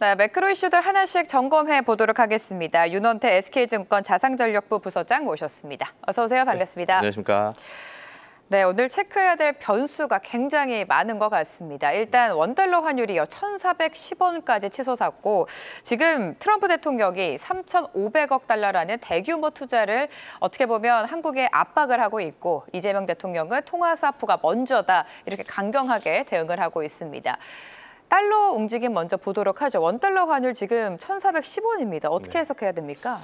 네, 매크로 이슈들 하나씩 점검해 보도록 하겠습니다. 윤원태 SK증권 자산전략부 부서장 모셨습니다. 어서 오세요. 반갑습니다. 네, 안녕하십니까. 네, 오늘 체크해야 될 변수가 굉장히 많은 것 같습니다. 일단 원달러 환율이요, 1,410원까지 치솟았고 지금 트럼프 대통령이 3,500억 달러라는 대규모 투자를 어떻게 보면 한국에 압박을 하고 있고 이재명 대통령은 통화사포가 먼저다 이렇게 강경하게 대응을 하고 있습니다. 달러 움직임 먼저 보도록 하죠. 원달러 환율 지금 1,410원입니다. 어떻게 해석해야 됩니까?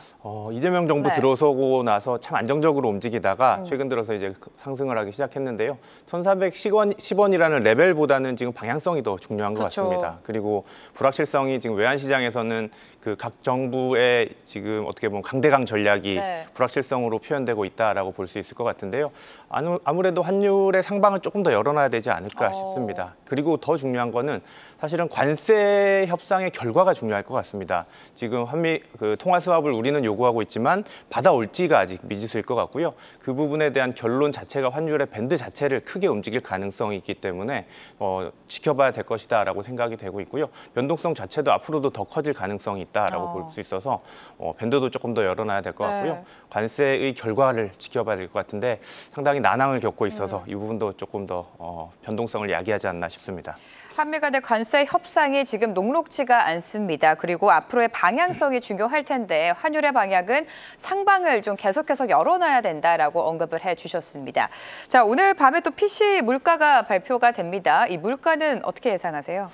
이재명 정부 네. 들어서고 나서 참 안정적으로 움직이다가 최근 들어서 이제 상승을 하기 시작했는데요. 1,410원이라는 레벨보다는 지금 방향성이 더 중요한 것 그렇죠. 같습니다. 그리고 불확실성이 지금 외환시장에서는 그 각 정부의 지금 어떻게 보면 강대강 전략이 네. 불확실성으로 표현되고 있다라고 볼 수 있을 것 같은데요. 아무래도 환율의 상방을 조금 더 열어놔야 되지 않을까 싶습니다. 그리고 더 중요한 거는 사실은 관세 협상의 결과가 중요할 것 같습니다. 지금 한미 통화 스왑을 우리는 요구하고 있지만 받아올지가 아직 미지수일 것 같고요. 그 부분에 대한 결론 자체가 환율의 밴드 자체를 크게 움직일 가능성이 있기 때문에 지켜봐야 될 것이다라고 생각이 되고 있고요. 변동성 자체도 앞으로도 더 커질 가능성이 있다라고 볼 수 있어서 밴드도 조금 더 열어놔야 될 것 같고요. 네. 관세의 결과를 지켜봐야 될 것 같은데 상당히 난항을 겪고 있어서 이 부분도 조금 더 변동성을 야기하지 않나 싶습니다. 한미 간의 관세 협상이 지금 녹록지가 않습니다. 그리고 앞으로의 방향성이 중요할 텐데 환율의 방향은 상방을 좀 계속해서 열어놔야 된다라고 언급을 해주셨습니다. 자, 오늘 밤에 또 PC 물가가 발표가 됩니다. 이 물가는 어떻게 예상하세요?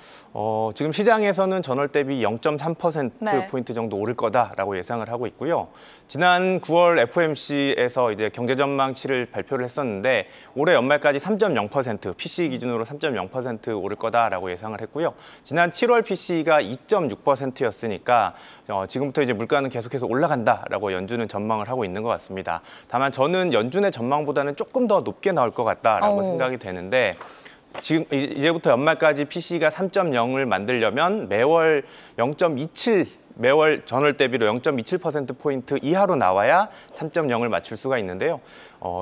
지금 시장에서는 전월 대비 0.3%포인트 네. 정도 오를 거다라고 예상을 하고 있고요. 지난 9월 FOMC에서 이제 경제 전망치를 발표를 했었는데 올해 연말까지 3.0%, PCE 기준으로 3.0% 오를 거다라고 예상을 했고요. 지난 7월 PCE가 2.6%였으니까 지금부터 이제 물가는 계속해서 올라간다라고 연준은 전망을 하고 있는 것 같습니다. 다만 저는 연준의 전망보다는 조금 더 높게 나올 것 같다라고 생각이 되는데 지금 이제부터 연말까지 PCE가 3.0을 만들려면 매월 0.27 매월 전월 대비로 0.27%포인트 이하로 나와야 3.0을 맞출 수가 있는데요.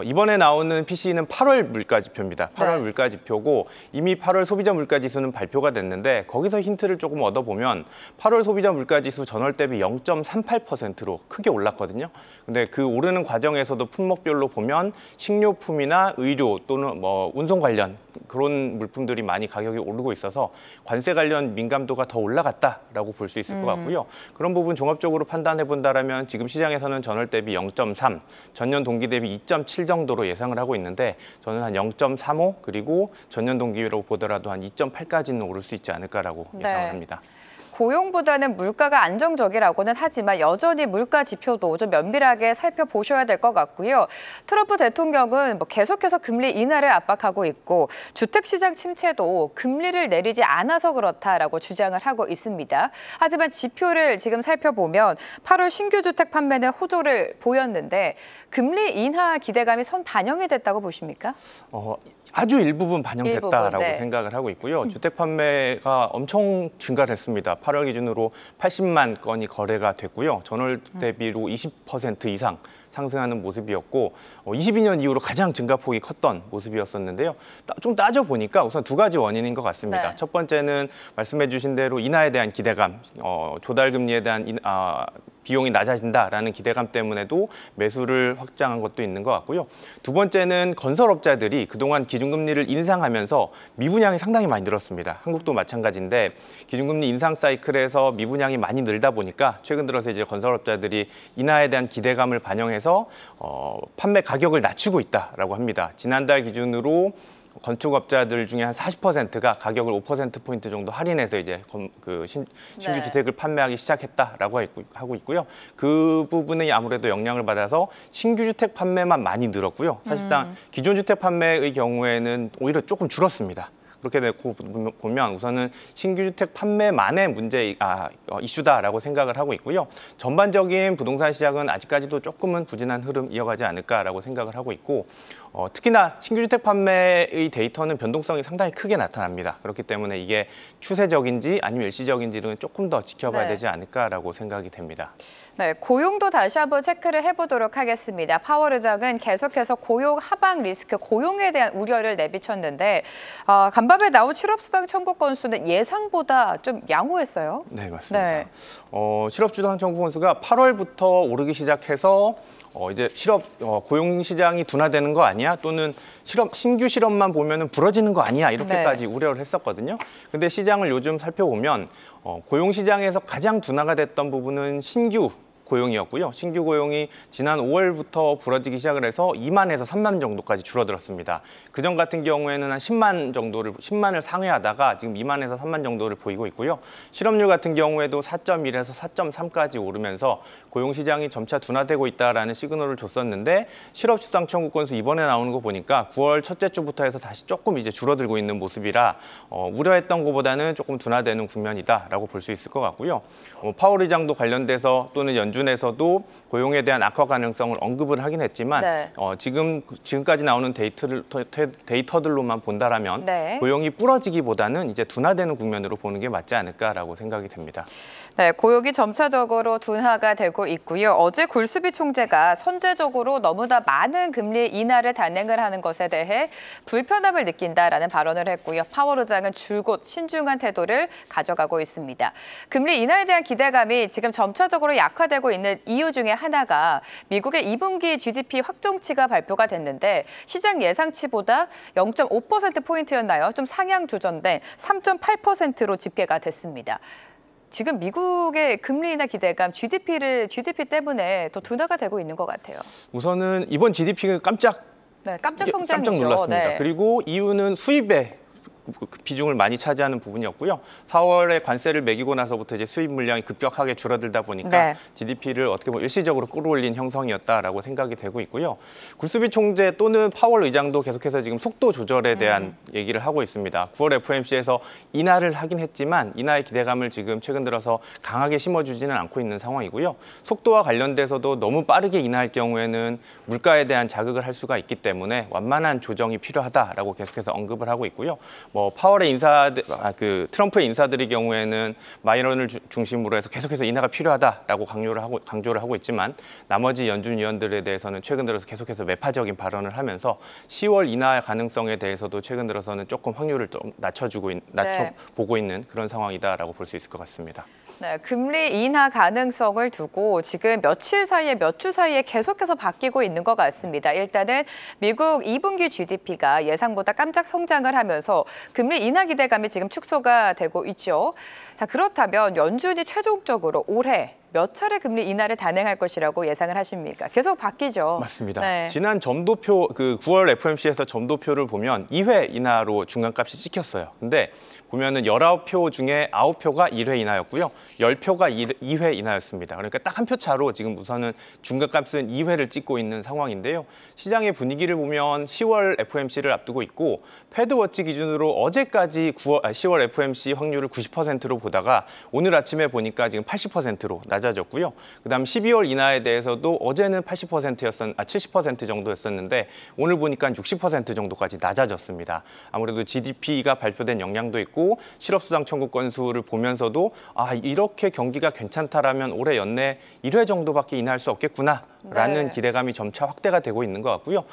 이번에 나오는 PCE는 8월 물가지표입니다. 8월 네. 물가지표고 이미 8월 소비자 물가지수는 발표가 됐는데 거기서 힌트를 조금 얻어보면 8월 소비자 물가지수 전월 대비 0.38%로 크게 올랐거든요. 근데 그 오르는 과정에서도 품목별로 보면 식료품이나 의료 또는 운송 관련 그런 물품들이 많이 가격이 오르고 있어서 관세 관련 민감도가 더 올라갔다라고 볼 수 있을 것 같고요. 그런 부분 종합적으로 판단해 본다라면 지금 시장에서는 전월 대비 0.3, 전년 동기 대비 2.7 정도로 예상을 하고 있는데 저는 한 0.35 그리고 전년 동기로 보더라도 한 2.8까지는 오를 수 있지 않을까라고 예상을 합니다. 고용보다는 물가가 안정적이라고는 하지만 여전히 물가 지표도 좀 면밀하게 살펴보셔야 될 것 같고요. 트럼프 대통령은 계속해서 금리 인하를 압박하고 있고 주택시장 침체도 금리를 내리지 않아서 그렇다라고 주장을 하고 있습니다. 하지만 지표를 지금 살펴보면 8월 신규 주택 판매는 호조를 보였는데 금리 인하 기대감이 선 반영이 됐다고 보십니까? 아주 일부분 반영됐다라고 네. 생각을 하고 있고요. 주택 판매가 엄청 증가를 했습니다. 8월 기준으로 80만 건이 거래가 됐고요. 전월 대비로 20% 이상 상승하는 모습이었고 22년 이후로 가장 증가폭이 컸던 모습이었었는데요. 좀 따져보니까 우선 두 가지 원인인 것 같습니다. 네. 첫 번째는 말씀해 주신 대로 인하에 대한 기대감, 조달금리에 대한 비용이 낮아진다라는 기대감 때문에도 매수를 확장한 것도 있는 것 같고요. 두 번째는 건설업자들이 그동안 기준금리를 인상하면서 미분양이 상당히 많이 늘었습니다. 한국도 마찬가지인데 기준금리 인상 사이클에서 미분양이 많이 늘다 보니까 최근 들어서 이제 건설업자들이 인하에 대한 기대감을 반영해서 판매 가격을 낮추고 있다라고 합니다. 지난달 기준으로 건축업자들 중에 한 40%가 가격을 5%포인트 정도 할인해서 이제 신규 네. 주택을 판매하기 시작했다라고 하고 있고요. 그 부분이 아무래도 영향을 받아서 신규 주택 판매만 많이 늘었고요. 사실상 기존 주택 판매의 경우에는 오히려 조금 줄었습니다. 그렇게 되고 보면 우선은 신규 주택 판매만의 이슈다라고 생각을 하고 있고요. 전반적인 부동산 시장은 아직까지도 조금은 부진한 흐름 이어가지 않을까라고 생각을 하고 있고 특히나 신규 주택 판매의 데이터는 변동성이 상당히 크게 나타납니다. 그렇기 때문에 이게 추세적인지 아니면 일시적인지는 조금 더 지켜봐야 네. 되지 않을까라고 생각이 됩니다. 네, 고용도 다시 한번 체크를 해보도록 하겠습니다. 파월 의장은 계속해서 고용 하방 리스크, 고용에 대한 우려를 내비쳤는데 간밤에 나온 실업수당 청구 건수는 예상보다 좀 양호했어요. 네, 맞습니다. 네. 실업주당 청구 건수가 8월부터 오르기 시작해서 이제 고용 시장이 둔화되는 거 아니야? 또는 신규 실업만 보면은 부러지는 거 아니야? 이렇게까지 우려를 했었거든요. 근데 시장을 요즘 살펴보면 고용 시장에서 가장 둔화가 됐던 부분은 신규 고용이었고요. 신규 고용이 지난 5월부터 부러지기 시작을 해서 2만에서 3만 정도까지 줄어들었습니다. 그전 같은 경우에는 한 10만을 상회하다가 지금 2만에서 3만 정도를 보이고 있고요. 실업률 같은 경우에도 4.1에서 4.3까지 오르면서 고용 시장이 점차 둔화되고 있다라는 시그널을 줬었는데 실업수당 청구 건수 이번에 나오는 거 보니까 9월 첫째 주부터 해서 다시 조금 이제 줄어들고 있는 모습이라 우려했던 것보다는 조금 둔화되는 국면이다라고 볼 수 있을 것 같고요. 파월 의장도 관련돼서 또는 연준에서도 고용에 대한 악화 가능성을 언급을 하긴 했지만 네. 지금까지 나오는 데이터들로만 본다라면 네. 고용이 부러지기보다는 이제 둔화되는 국면으로 보는 게 맞지 않을까라고 생각이 됩니다. 네, 고용이 점차적으로 둔화가 되고 있고요. 어제 굴수비 총재가 선제적으로 너무나 많은 금리 인하를 단행을 하는 것에 대해 불편함을 느낀다라는 발언을 했고요. 파월 의장은 줄곧 신중한 태도를 가져가고 있습니다. 금리 인하에 대한 기대감이 지금 점차적으로 약화되고 있는 이유 중에 하나가 미국의 2분기 GDP 확정치가 발표가 됐는데 시장 예상치보다 0.5%포인트였나요? 좀 상향 조정된 3.8%로 집계가 됐습니다. 지금 미국의 금리 인하 기대감, GDP 때문에 더 둔화가 되고 있는 것 같아요. 우선은 이번 GDP가 깜짝 성장이죠. 깜짝 놀랐습니다. 네. 그리고 이유는 수입에 비중을 많이 차지하는 부분이었고요. 4월에 관세를 매기고 나서부터 이제 수입 물량이 급격하게 줄어들다 보니까 네. GDP를 어떻게 보면 일시적으로 끌어올린 형성이었다라고 생각이 되고 있고요. 굴수비 총재 또는 파월 의장도 계속해서 지금 속도 조절에 대한 얘기를 하고 있습니다. 9월 FOMC에서 인하를 하긴 했지만 인하의 기대감을 지금 최근 들어서 강하게 심어주지는 않고 있는 상황이고요. 속도와 관련돼서도 너무 빠르게 인하할 경우에는 물가에 대한 자극을 할 수가 있기 때문에 완만한 조정이 필요하다라고 계속해서 언급을 하고 있고요. 파월의 트럼프의 인사들의 경우에는 마이런을 중심으로 해서 계속해서 인하가 필요하다라고 강조를 하고 있지만 나머지 연준 위원들에 대해서는 최근 들어서 계속해서 매파적인 발언을 하면서 10월 인하 가능성에 대해서도 최근 들어서는 조금 확률을 좀 낮춰보고 있는 그런 상황이다라고 볼 수 있을 것 같습니다. 네, 금리 인하 가능성을 두고 지금 몇 주 사이에 계속해서 바뀌고 있는 것 같습니다. 일단은 미국 2분기 GDP가 예상보다 깜짝 성장을 하면서 금리 인하 기대감이 지금 축소가 되고 있죠. 자, 그렇다면 연준이 최종적으로 올해 몇 차례 금리 인하를 단행할 것이라고 예상을 하십니까? 계속 바뀌죠. 맞습니다. 네. 지난 점도표 9월 FOMC에서 점도표를 보면 2회 인하로 중간값이 찍혔어요. 근데 보면은 19표 중에 9표가 1회 인하였고요. 10표가 2회 인하였습니다. 그러니까 딱 한 표 차로 지금 우선은 중간값은 2회를 찍고 있는 상황인데요. 시장의 분위기를 보면 10월 FOMC를 앞두고 있고 패드워치 기준으로 어제까지 10월 FOMC 확률을 90%로 보다가 오늘 아침에 보니까 지금 80%로 낮아졌고요. 그다음 12월 인하에 대해서도 어제는 70% 정도였었는데 오늘 보니까 60% 정도까지 낮아졌습니다. 아무래도 GDP가 발표된 영향도 있고 실업수당 청구 건수를 보면서도 이렇게 경기가 괜찮다라면 올해 연내 1회 정도밖에 인하할 수 없겠구나라는 네. 기대감이 점차 확대가 되고 있는 것 같고요.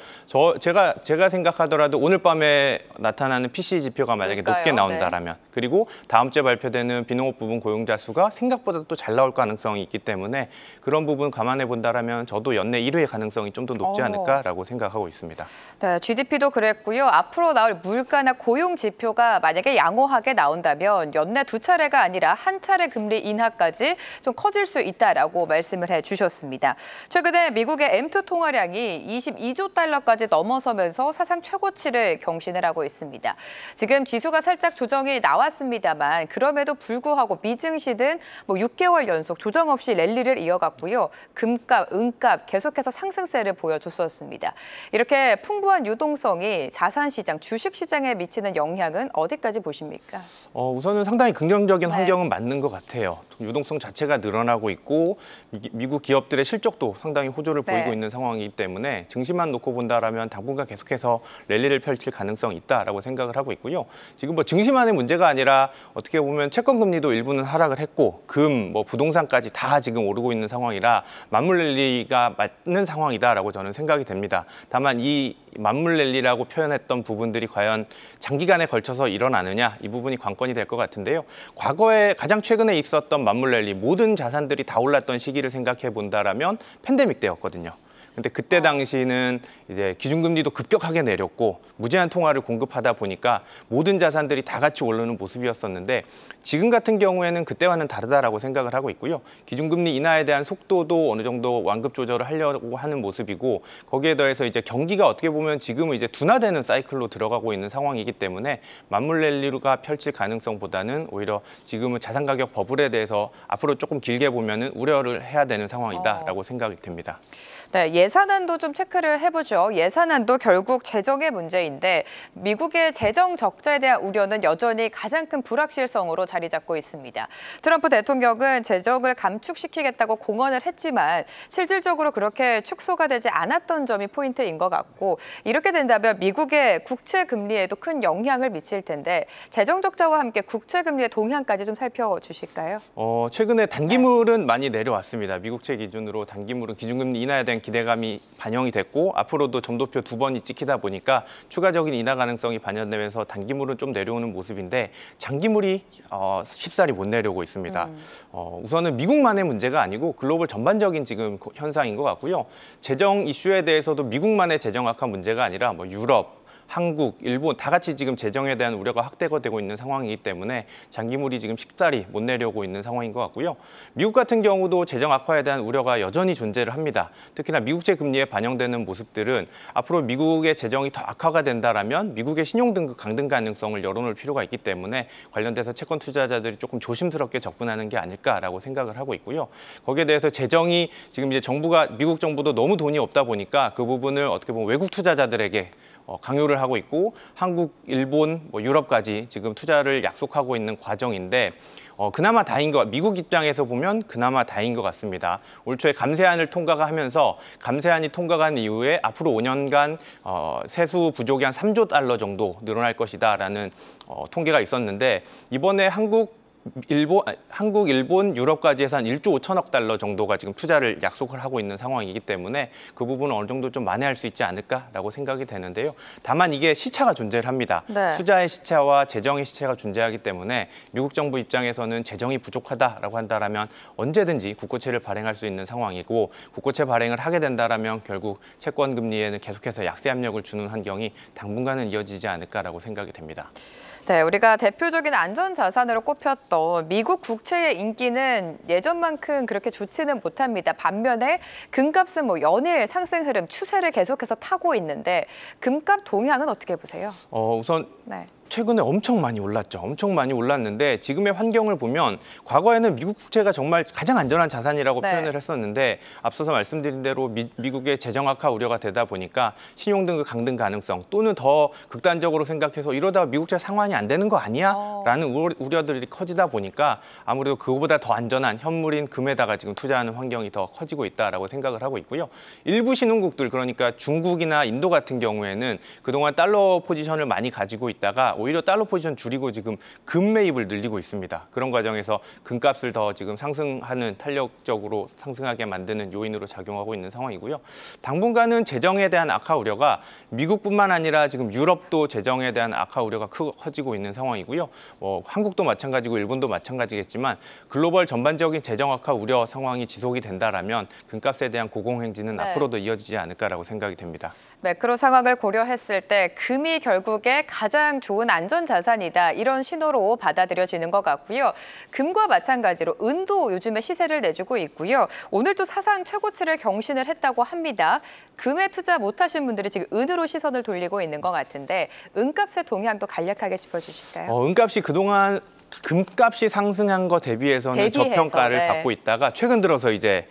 제가 생각하더라도 오늘 밤에 나타나는 PCE 지표가 만약에 높게 나온다라면 그리고 다음 주에 발표되는 비농업 부분 고용자 수가 생각보다 또 잘 나올 가능성이 있기 때문에 그런 부분 감안해 본다라면 저도 연내 1회 가능성이 좀 더 높지 않을까라고 생각하고 있습니다. 네, GDP도 그랬고요. 앞으로 나올 물가나 고용 지표가 만약에 양호하게 나온다면 연내 2차례가 아니라 한 차례 금리 인하까지 좀 커질 수 있다라고 말씀을 해주셨습니다. 최근에 미국의 M2 통화량이 22조 달러까지 넘어서면서 사상 최고치를 경신을 하고 있습니다. 지금 지수가 살짝 조정이 나왔습니다만 그럼에도 불구하고 미증시든 6개월 연속 조정 없이 랠리를 이어갔고요. 금값, 은값 계속해서 상승세를 보여줬었습니다. 이렇게 풍부한 유동성이 자산시장, 주식시장에 미치는 영향은 어디까지 보십니까? 우선은 상당히 긍정적인 환경은 맞는 것 같아요. 유동성 자체가 늘어나고 있고 미국 기업들의 실적도 상당히 호조를 네. 보이고 있는 상황이기 때문에 증시만 놓고 본다라면 당분간 계속해서 랠리를 펼칠 가능성이 있다라고 생각을 하고 있고요. 지금 뭐 증시만의 문제가 아니라 어떻게 보면 채권 금리도 일부는 하락을 했고 부동산까지 다 지금 오르고 있는 상황이라 맞물 랠리가 맞는 상황이다라고 저는 생각이 됩니다. 다만 이 맞물 랠리라고 표현했던 부분들이 과연 장기간에 걸쳐서 일어나느냐, 이 부분이 관건이 될 것 같은데요. 과거에 가장 최근에 있었던 맞물 랠리, 모든 자산들이 다 올랐던 시기를 생각해 본다라면 팬데믹 때였거든요. 근데 그때 당시는 이제 기준금리도 급격하게 내렸고 무제한 통화를 공급하다 보니까 모든 자산들이 다 같이 오르는 모습이었었는데, 지금 같은 경우에는 그때와는 다르다라고 생각을 하고 있고요. 기준금리 인하에 대한 속도도 어느 정도 완급 조절을 하려고 하는 모습이고, 거기에 더해서 이제 경기가 어떻게 보면 지금은 이제 둔화되는 사이클로 들어가고 있는 상황이기 때문에 맞물 랠리가 펼칠 가능성보다는 오히려 지금은 자산 가격 버블에 대해서 앞으로 조금 길게 보면은 우려를 해야 되는 상황이다라고 생각이 됩니다. 네, 예산안도 좀 체크를 해보죠. 예산안도 결국 재정의 문제인데 미국의 재정 적자에 대한 우려는 여전히 가장 큰 불확실성으로 자리 잡고 있습니다. 트럼프 대통령은 재정을 감축시키겠다고 공언을 했지만 실질적으로 그렇게 축소가 되지 않았던 점이 포인트인 것 같고, 이렇게 된다면 미국의 국채 금리에도 큰 영향을 미칠 텐데 재정 적자와 함께 국채 금리의 동향까지 좀 살펴주실까요? 최근에 단기물은 많이 내려왔습니다. 미국채 기준으로 단기물은 기준금리 인하에 대한 기대감이 반영이 됐고, 앞으로도 점도표 2번이 찍히다 보니까 추가적인 인하 가능성이 반영되면서 단기물은 좀 내려오는 모습인데 장기물이 쉽사리 못 내려오고 있습니다. 우선은 미국만의 문제가 아니고 글로벌 전반적인 지금 현상인 것 같고요. 재정 이슈에 대해서도 미국만의 재정 악화 문제가 아니라 유럽, 한국, 일본 다 같이 지금 재정에 대한 우려가 확대가 되고 있는 상황이기 때문에 장기물이 지금 쉽사리 못 내려오고 있는 상황인 것 같고요. 미국 같은 경우도 재정 악화에 대한 우려가 여전히 존재를 합니다. 특히나 미국채 금리에 반영되는 모습들은 앞으로 미국의 재정이 더 악화가 된다라면 미국의 신용등급 강등 가능성을 열어놓을 필요가 있기 때문에 관련돼서 채권 투자자들이 조금 조심스럽게 접근하는 게 아닐까라고 생각을 하고 있고요. 거기에 대해서 재정이 지금 이제 미국 정부도 너무 돈이 없다 보니까 그 부분을 어떻게 보면 외국 투자자들에게 강요를 하고 있고, 한국, 일본, 유럽까지 지금 투자를 약속하고 있는 과정인데 그나마 다행인 미국 입장에서 보면 그나마 다행인 것 같습니다. 올 초에 감세안을 통과하면서 감세안이 통과한 이후에 앞으로 5년간 세수 부족이 한 3조 달러 정도 늘어날 것이다라는 통계가 있었는데, 이번에 한국, 일본, 유럽까지 해서 한 1조 5천억 달러 정도가 지금 투자를 약속을 하고 있는 상황이기 때문에 그 부분은 어느 정도 좀 만회할 수 있지 않을까라고 생각이 되는데요. 다만 이게 시차가 존재를 합니다. 네. 투자의 시차와 재정의 시차가 존재하기 때문에 미국 정부 입장에서는 재정이 부족하다라고 한다면 언제든지 국고채를 발행할 수 있는 상황이고, 국고채 발행을 하게 된다면 결국 채권 금리에는 계속해서 약세 압력을 주는 환경이 당분간은 이어지지 않을까라고 생각이 됩니다. 네, 우리가 대표적인 안전자산으로 꼽혔던 미국 국채의 인기는 예전만큼 그렇게 좋지는 못합니다. 반면에 금값은 연일 상승 흐름, 추세를 계속해서 타고 있는데 금값 동향은 어떻게 보세요? 우선 네. 최근에 엄청 많이 올랐죠. 엄청 많이 올랐는데 지금의 환경을 보면 과거에는 미국 국채가 정말 가장 안전한 자산이라고 네. 표현을 했었는데, 앞서서 말씀드린 대로 미국의 재정 악화 우려가 되다 보니까 신용등급 강등 가능성, 또는 더 극단적으로 생각해서 이러다가 미국채 상환이 안 되는 거 아니야? 라는 우려들이 커지다 보니까 아무래도 그거보다 더 안전한 현물인 금에다가 지금 투자하는 환경이 더 커지고 있다라고 생각을 하고 있고요. 일부 신흥국들, 그러니까 중국이나 인도 같은 경우에는 그동안 달러 포지션을 많이 가지고 있다가 오히려 달러 포지션 줄이고 지금 금 매입을 늘리고 있습니다. 그런 과정에서 금값을 더 지금 상승하는, 탄력적으로 상승하게 만드는 요인으로 작용하고 있는 상황이고요. 당분간은 재정에 대한 악화 우려가 미국뿐만 아니라 지금 유럽도 재정에 대한 악화 우려가 커지고 있는 상황이고요. 한국도 마찬가지고 일본도 마찬가지겠지만 글로벌 전반적인 재정 악화 우려 상황이 지속이 된다라면 금값에 대한 고공행진은 네. 앞으로도 이어지지 않을까라고 생각이 됩니다. 매크로 상황을 고려했을 때 금이 결국에 가장 좋은 안전자산이다, 이런 신호로 받아들여지는 것 같고요. 금과 마찬가지로 은도 요즘에 시세를 내주고 있고요. 오늘 또 사상 최고치를 경신을 했다고 합니다. 금에 투자 못하신 분들이 지금 은으로 시선을 돌리고 있는 것 같은데 은값의 동향도 간략하게 짚어주실까요? 은값이 그동안 금값이 상승한 거 대비해서는 저평가를 네. 받고 있다가 최근 들어서 이제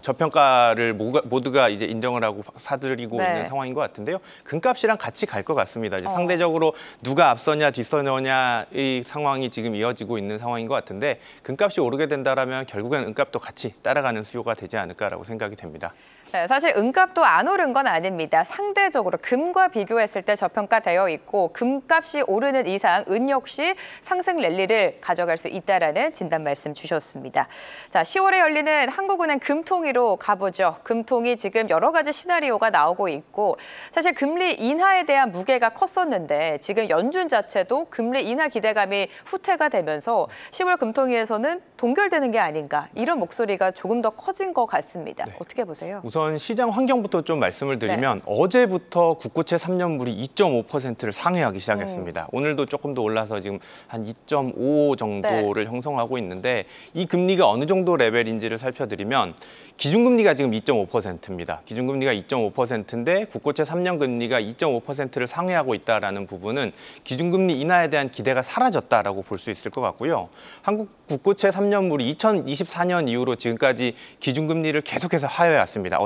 저평가를 모두가 이제 인정을 하고 사들이고 네. 있는 상황인 것 같은데요. 금값이랑 같이 갈 것 같습니다. 이제 상대적으로 누가 앞서냐 뒤서냐의 상황이 지금 이어지고 있는 상황인 것 같은데, 금값이 오르게 된다라면 결국엔 은값도 같이 따라가는 수요가 되지 않을까라고 생각이 됩니다. 네, 사실 은값도 안 오른 건 아닙니다. 상대적으로 금과 비교했을 때 저평가되어 있고 금값이 오르는 이상 은 역시 상승 랠리를 가져갈 수 있다라는 진단 말씀 주셨습니다. 자, 10월에 열리는 한국은행 금통위로 가보죠. 금통위 지금 여러 가지 시나리오가 나오고 있고 사실 금리 인하에 대한 무게가 컸었는데 지금 연준 자체도 금리 인하 기대감이 후퇴가 되면서 10월 금통위에서는 동결되는 게 아닌가 이런 목소리가 조금 더 커진 것 같습니다. 네. 어떻게 보세요? 우선 시장 환경부터 좀 말씀을 드리면 어제부터 국고채 3년물이 2.5%를 상회하기 시작했습니다. 오늘도 조금 더 올라서 지금 한 2.5 정도를 형성하고 있는데 이 금리가 어느 정도 레벨인지를 살펴드리면 기준금리가 지금 2.5%입니다. 기준금리가 2.5%인데 국고채 3년 금리가 2.5%를 상회하고 있다는 부분은 기준금리 인하에 대한 기대가 사라졌다라고 볼 수 있을 것 같고요. 한국 국고채 3년물이 2024년 이후로 지금까지 기준금리를 계속해서 하회해왔습니다.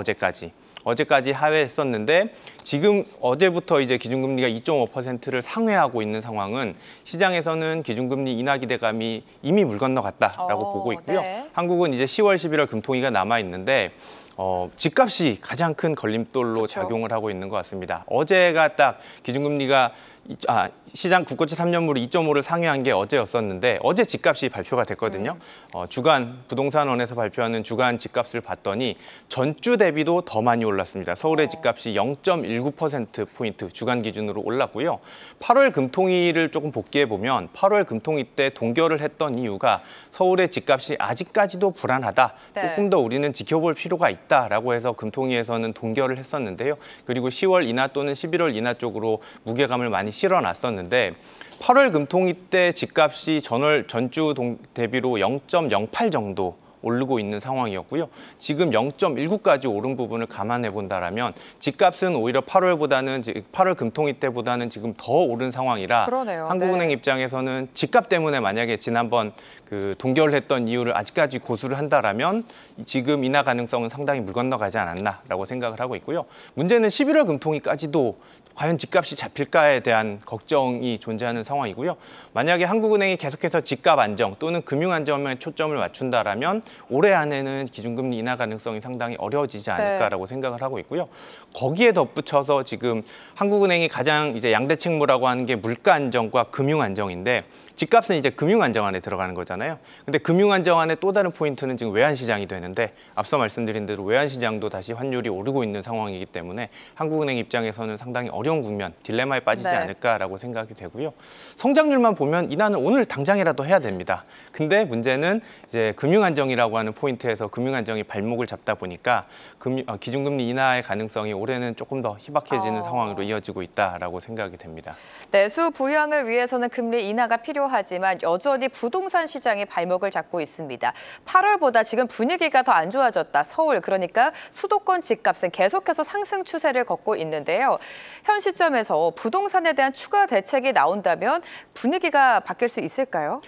어제까지 하회했었는데 지금 어제부터 이제 기준금리가 2.5%를 상회하고 있는 상황은 시장에서는 기준금리 인하 기대감이 이미 물 건너갔다라고 보고 있고요. 네. 한국은 이제 10월, 11월 금통위가 남아 있는데 집값이 가장 큰 걸림돌로 그렇죠. 작용을 하고 있는 것 같습니다. 어제가 딱 기준금리가 시장 국고채 3년물이 2.5를 상회한 게 어제였었는데 어제 집값이 발표가 됐거든요. 주간 부동산원에서 발표하는 주간 집값을 봤더니 전주 대비도 더 많이 올랐습니다. 서울의 집값이 0.19%포인트 주간 기준으로 올랐고요. 8월 금통위를 조금 복기해 보면 8월 금통위 때 동결을 했던 이유가 서울의 집값이 아직까지도 불안하다. 네. 조금 더 우리는 지켜볼 필요가 있다라고 해서 금통위에서는 동결을 했었는데요. 그리고 10월 인하 또는 11월 인하 쪽으로 무게감을 많이 실어놨었는데 8월 금통위 때 집값이 전주 대비로 0.08 정도 오르고 있는 상황이었고요. 지금 0.19까지 오른 부분을 감안해 본다라면 집값은 오히려 8월 금통위 때보다는 지금 더 오른 상황이라 그러네요. 한국은행 네. 입장에서는 집값 때문에 만약에 지난번 그 동결했던 이유를 아직까지 고수를 한다라면 지금 인하 가능성은 상당히 물 건너가지 않았나라고 생각을 하고 있고요. 문제는 11월 금통위까지도 과연 집값이 잡힐까에 대한 걱정이 존재하는 상황이고요. 만약에 한국은행이 계속해서 집값 안정 또는 금융 안정에 초점을 맞춘다라면 올해 안에는 기준금리 인하 가능성이 상당히 어려워지지 않을까라고 생각을 하고 있고요. 거기에 덧붙여서 지금 한국은행이 가장 이제 양대 책무라고 하는 게 물가 안정과 금융 안정인데 집값은 이제 금융 안정 안에 들어가는 거잖아요. 근데 금융 안정 안에 또 다른 포인트는 지금 외환 시장이 되는데 앞서 말씀드린 대로 외환 시장도 다시 환율이 오르고 있는 상황이기 때문에 한국은행 입장에서는 상당히 어려운 국면, 딜레마에 빠지지 네. 않을까라고 생각이 되고요. 성장률만 보면 인하는 오늘 당장이라도 해야 됩니다. 근데 문제는 이제 금융 안정이라고 하는 포인트에서 금융 안정이 발목을 잡다 보니까 기준금리 인하의 가능성이 올해는 조금 더 희박해지는 상황으로 이어지고 있다라고 생각이 됩니다. 내수 부양을 위해서는 금리 인하가 필요하지만 여전히 부동산 시장이 발목을 잡고 있습니다. 8월보다 지금 분위기가 더 안 좋아졌다. 서울, 그러니까 수도권 집값은 계속해서 상승 추세를 걷고 있는데요. 현 시점에서 부동산에 대한 추가 대책이 나온다면 분위기가 바뀔 수 있을까요?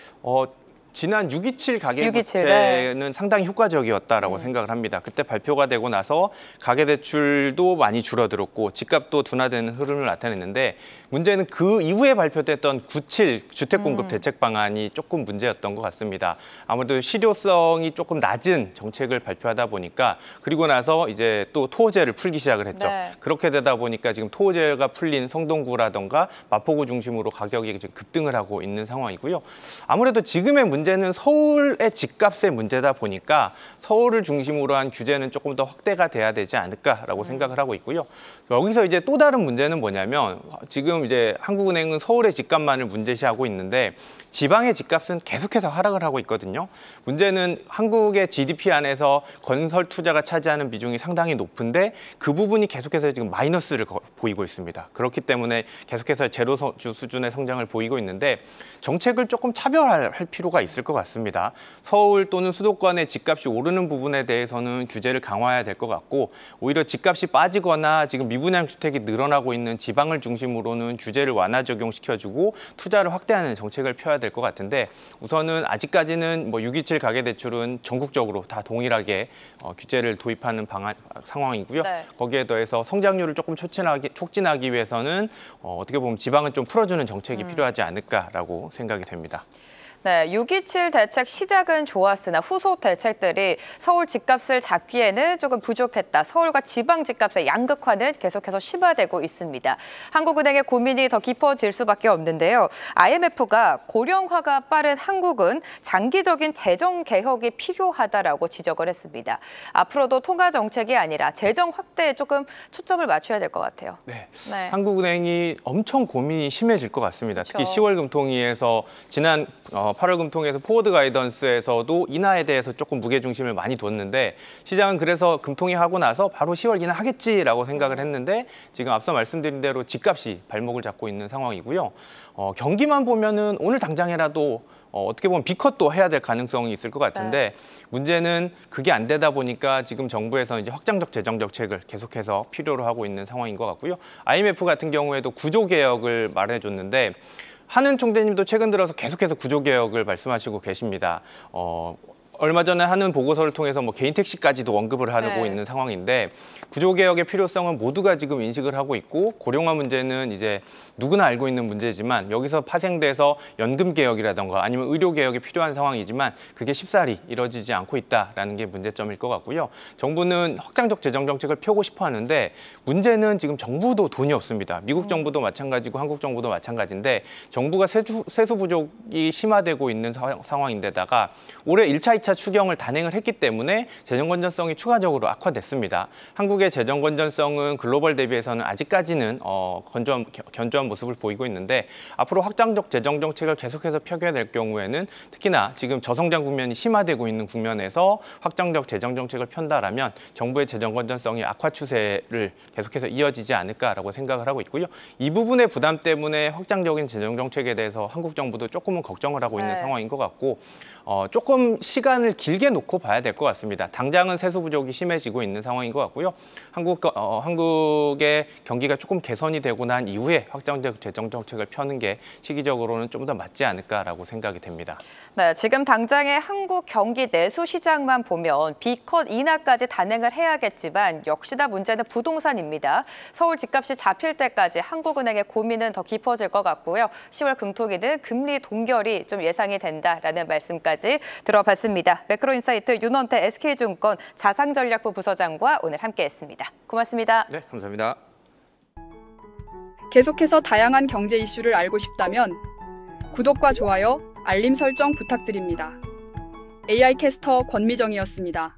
지난 6.27 가계부채는 6.27, 네. 상당히 효과적이었다라고 생각을 합니다. 그때 발표가 되고 나서 가계대출도 많이 줄어들었고 집값도 둔화되는 흐름을 나타냈는데 문제는 그 이후에 발표됐던 9.7 주택공급 대책 방안이 조금 문제였던 것 같습니다. 아무래도 실효성이 조금 낮은 정책을 발표하다 보니까 그리고 나서 이제 또 토호제를 풀기 시작을 했죠. 네. 그렇게 되다 보니까 지금 토호제가 풀린 성동구라던가 마포구 중심으로 가격이 지금 급등을 하고 있는 상황이고요. 아무래도 지금의 문제는 서울의 집값의 문제다 보니까 서울을 중심으로 한 규제는 조금 더 확대가 돼야 되지 않을까라고 생각을 하고 있고요. 여기서 이제 또 다른 문제는 뭐냐면 지금 이제 한국은행은 서울의 집값만을 문제시하고 있는데 지방의 집값은 계속해서 하락을 하고 있거든요. 문제는 한국의 GDP 안에서 건설 투자가 차지하는 비중이 상당히 높은데 그 부분이 계속해서 지금 마이너스를 보이고 있습니다. 그렇기 때문에 계속해서 제로주 수준의 성장을 보이고 있는데 정책을 조금 차별할 필요가 있을 것 같습니다. 서울 또는 수도권의 집값이 오르는 부분에 대해서는 규제를 강화해야 될 것 같고 오히려 집값이 빠지거나 지금 미분양 주택이 늘어나고 있는 지방을 중심으로는 규제를 완화 적용시켜주고 투자를 확대하는 정책을 펴야 될 것 같은데 우선은 아직까지는 6.27 가계대출은 전국적으로 다 동일하게 규제를 도입하는 상황이고요. 네. 거기에 더해서 성장률을 조금 촉진하기 위해서는 어떻게 보면 지방은 좀 풀어주는 정책이 필요하지 않을까라고 생각이 됩니다. 네, 6.27 대책 시작은 좋았으나 후속 대책들이 서울 집값을 잡기에는 조금 부족했다. 서울과 지방 집값의 양극화는 계속해서 심화되고 있습니다. 한국은행의 고민이 더 깊어질 수밖에 없는데요. IMF가 고령화가 빠른 한국은 장기적인 재정 개혁이 필요하다라고 지적을 했습니다. 앞으로도 통화 정책이 아니라 재정 확대에 조금 초점을 맞춰야 될 것 같아요. 네. 네. 한국은행이 엄청 고민이 심해질 것 같습니다. 그렇죠. 특히 10월 금통위에서 지난 8월 금통위에서 포워드 가이던스에서도 인하에 대해서 조금 무게중심을 많이 뒀는데 시장은 그래서 금통위 하고 나서 바로 10월 인하하겠지라고 생각을 했는데 지금 앞서 말씀드린 대로 집값이 발목을 잡고 있는 상황이고요. 경기만 보면은 오늘 당장이라도 어떻게 보면 B컷도 해야 될 가능성이 있을 것 같은데 문제는 그게 안 되다 보니까 지금 정부에서 이제 확장적 재정 정책을 계속해서 필요로 하고 있는 상황인 것 같고요. IMF 같은 경우에도 구조 개혁을 말해줬는데 한은 총재님도 최근 들어서 계속해서 구조 개혁을 말씀하시고 계십니다. 얼마 전에 하는 보고서를 통해서 뭐 개인 택시까지도 언급을 하고 있는 상황인데 구조개혁의 필요성은 모두가 지금 인식을 하고 있고 고령화 문제는 이제 누구나 알고 있는 문제지만 여기서 파생돼서 연금개혁이라던가 아니면 의료개혁이 필요한 상황이지만 그게 쉽사리 이뤄지지 않고 있다라는 게 문제점일 것 같고요. 정부는 확장적 재정정책을 펴고 싶어 하는데 문제는 지금 정부도 돈이 없습니다. 미국 정부도 마찬가지고 한국 정부도 마찬가지인데 정부가 세수 부족이 심화되고 있는 상황인데다가 올해 1차, 2차 추경을 단행을 했기 때문에 재정 건전성이 추가적으로 악화됐습니다. 한국의 재정 건전성은 글로벌 대비해서는 아직까지는 견조한 모습을 보이고 있는데 앞으로 확장적 재정 정책을 계속해서 펴게 될 경우에는 특히나 지금 저성장 국면이 심화되고 있는 국면에서 확장적 재정 정책을 편다라면 정부의 재정 건전성이 악화 추세를 계속해서 이어지지 않을까라고 생각을 하고 있고요. 이 부분의 부담 때문에 확장적인 재정 정책에 대해서 한국 정부도 조금은 걱정을 하고 있는 상황인 것 같고 조금 시간을 길게 놓고 봐야 될 것 같습니다. 당장은 세수 부족이 심해지고 있는 상황인 것 같고요. 한국의 경기가 조금 개선이 되고 난 이후에 확장적 재정 정책을 펴는 게 시기적으로는 좀 더 맞지 않을까라고 생각이 됩니다. 네, 지금 당장의 한국 경기 내수 시장만 보면 B컷 인하까지 단행을 해야겠지만 역시나 문제는 부동산입니다. 서울 집값이 잡힐 때까지 한국은행의 고민은 더 깊어질 것 같고요. 10월 금토기는 금리 동결이 좀 예상이 된다라는 말씀까지 들어봤습니다. 매크로인사이트 윤원태 SK증권 자산전략부 부서장과 오늘 함께했습니다. 고맙습니다. 네, 감사합니다. 계속해서 다양한 경제 이슈를 알고 싶다면 구독과 좋아요, 알림 설정 부탁드립니다. AI 캐스터 권미정이었습니다.